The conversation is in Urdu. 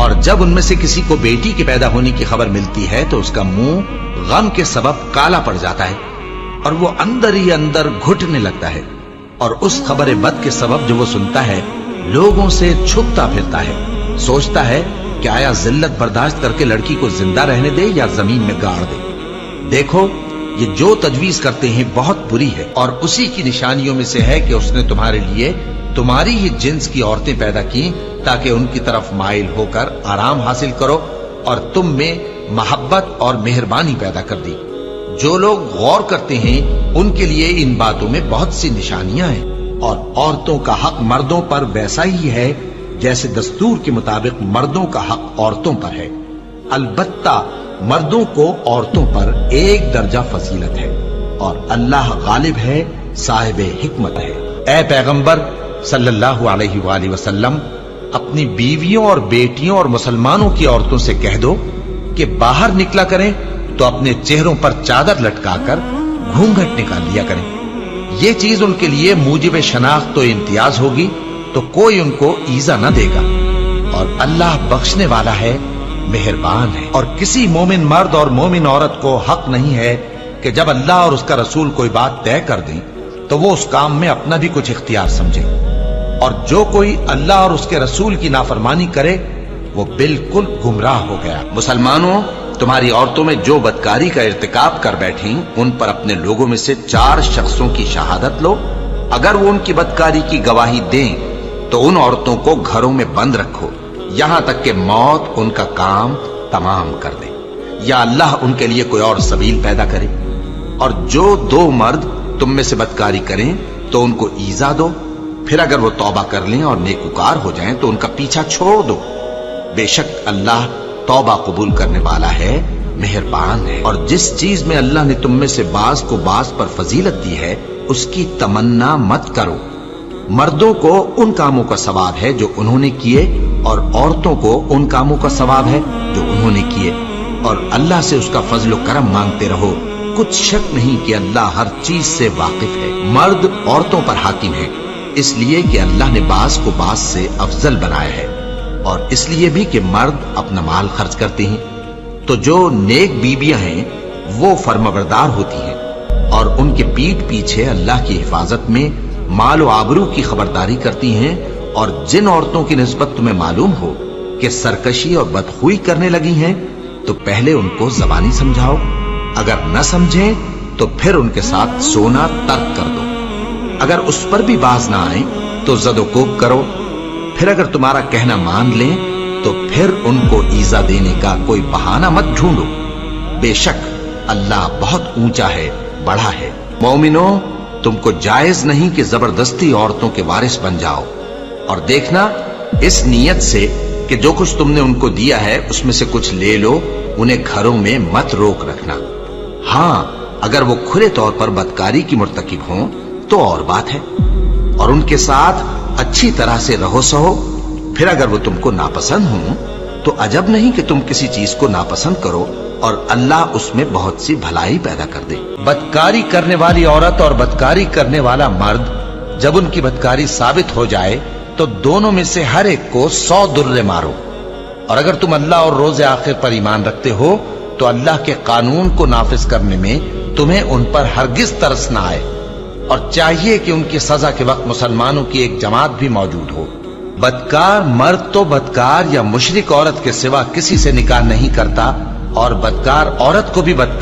اور جب ان میں سے کسی کو بیٹی کے پیدا ہونے کی خبر ملتی ہے تو اس کا منہ غم کے سبب کالا پڑ جاتا ہے اور وہ اندر ہی اندر گھٹنے لگتا ہے، اور اس خبر بد کے سبب جو وہ سنتا ہے لوگوں سے چھپتا پھرتا ہے، سوچتا ہے کہ آیا ذلت برداشت کر کے لڑکی کو زندہ رہنے دے یا زمین میں گاڑ دے۔ دیکھو یہ جو تجویز کرتے ہیں بہت بری ہے، اور اسی کی نشانیوں میں سے ہے کہ اس نے تمہارے لیے تمہاری ہی جنس کی عورتیں پیدا کی تاکہ ان کی طرف مائل ہو کر آرام حاصل کرو، اور تم میں محبت اور مہربانی پیدا کر دی۔ جو لوگ غور کرتے ہیں ان کے لیے ان باتوں میں بہت سی نشانیاں ہیں، اور عورتوں کا حق مردوں پر ویسا ہی ہے جیسے دستور کے مطابق مردوں کا حق عورتوں پر ہے، البتہ مردوں کو عورتوں پر ایک درجہ فضیلت ہے، اور اللہ غالب ہے، صاحب حکمت ہے۔ اے پیغمبر صلی اللہ علیہ وآلہ وسلم، اپنی بیویوں اور بیٹیوں اور مسلمانوں کی عورتوں سے کہہ دو کہ باہر نکلا کریں تو اپنے چہروں پر چادر لٹکا کر گھونگھٹ نکال لیا کریں، یہ چیز ان کے لیے موجب شناخت و امتیاز ہوگی تو کوئی ان کو ایذا نہ دے گا، اور اللہ بخشنے والا ہے، مہربان ہے۔ اور کسی مومن مرد اور مومن عورت کو حق نہیں ہے کہ جب اللہ اور اس کا رسول کوئی بات طے کر دیں تو وہ اس کام میں اپنا بھی کچھ اختیار سمجھے، اور جو کوئی اللہ اور اس کے رسول کی نافرمانی کرے وہ بالکل گمراہ ہو گیا۔ مسلمانوں، تمہاری عورتوں میں جو بدکاری کا ارتکاب کر بیٹھیں ان پر اپنے لوگوں میں سے 4 شخصوں کی شہادت لو، اگر وہ ان کی بدکاری کی گواہی دیں تو ان عورتوں کو گھروں میں بند رکھو یہاں تک کہ موت ان کا کام تمام کر دے، یا اللہ ان کے لیے کوئی اور سبیل پیدا کرے۔ اور جو 2 مرد تم میں سے بدکاری کریں تو ان کو ایذا دو، پھر اگر وہ توبہ کر لیں اور نیکوکار ہو جائیں تو ان کا پیچھا چھوڑ دو، بے شک اللہ توبہ قبول کرنے والا ہے، مہربان ہے۔ اور جس چیز میں اللہ نے تم میں سے بعض کو بعض پر فضیلت دی ہے اس کی تمنا مت کرو، مردوں کو ان کاموں کا ثواب ہے جو انہوں نے کیے، اور عورتوں کو ان کاموں کا ثواب ہے جو انہوں نے کیے، اور اللہ سے اس کا فضل و کرم مانگتے رہو، کچھ شک نہیں کہ اللہ ہر چیز سے واقف ہے۔ مرد عورتوں پر حاکم ہے اس لیے کہ اللہ نے بعض کو بعض سے افضل بنایا ہے، اور اس لیے بھی کہ مرد اپنا مال خرچ کرتے ہیں، تو جو نیک بیویاں ہیں وہ فرمانبردار ہوتی ہیں، اور ان کے پیٹھ پیچھے اللہ کی حفاظت میں مال و آبرو کی خبرداری کرتی ہیں۔ اور جن عورتوں کی نسبت تمہیں معلوم ہو کہ سرکشی اور بدخوئی کرنے لگی ہیں تو پہلے ان کو زبانی سمجھاؤ، اگر نہ سمجھیں تو پھر ان کے ساتھ سونا ترک کر دو، اگر اس پر بھی باز نہ آئیں تو زد و کوب کرو، پھر اگر تمہارا کہنا مان لیں تو پھر ان کو ایذا دینے کا کوئی بہانہ مت ڈھونڈو، بے شک اللہ بہت اونچا ہے، بڑا ہے۔ مومنوں، تم کو جائز نہیں کہ زبردستی عورتوں کے وارث بن جاؤ، اور دیکھنا اس نیت سے کہ جو کچھ تم نے ان کو دیا ہے اس میں سے کچھ لے لو، انہیں گھروں میں مت روک رکھنا، ہاں اگر وہ کھلے طور پر بدکاری کی مرتکب ہوں تو اور بات ہے، اور ان کے ساتھ اچھی طرح سے رہو سہو، پھر اگر وہ تم کو ناپسند ہوں تو عجب نہیں کہ تم کسی چیز کو ناپسند کرو، اور اللہ اس میں بہت سی بھلائی پیدا کر دے۔ بدکاری کرنے والی عورت اور بدکاری کرنے والا مرد جب ان کی بدکاری ثابت ہو جائے تو دونوں میں سے ہر ایک کو 100 درے مارو، اور اگر تم اللہ اور روز آخر پر ایمان رکھتے ہو تو اللہ کے قانون کو نافذ کرنے میں تمہیں ان پر ہرگز ترس نہ آئے، اور چاہیے کہ ان کی سزا کے وقت مسلمانوں کی ایک جماعت بھی موجود ہو۔ بدکار مرد تو بدکار یا مشرک عورت کے سوا کسی سے نکاح نہیں کرتا، اور بدکار عورت کو بھی بدکار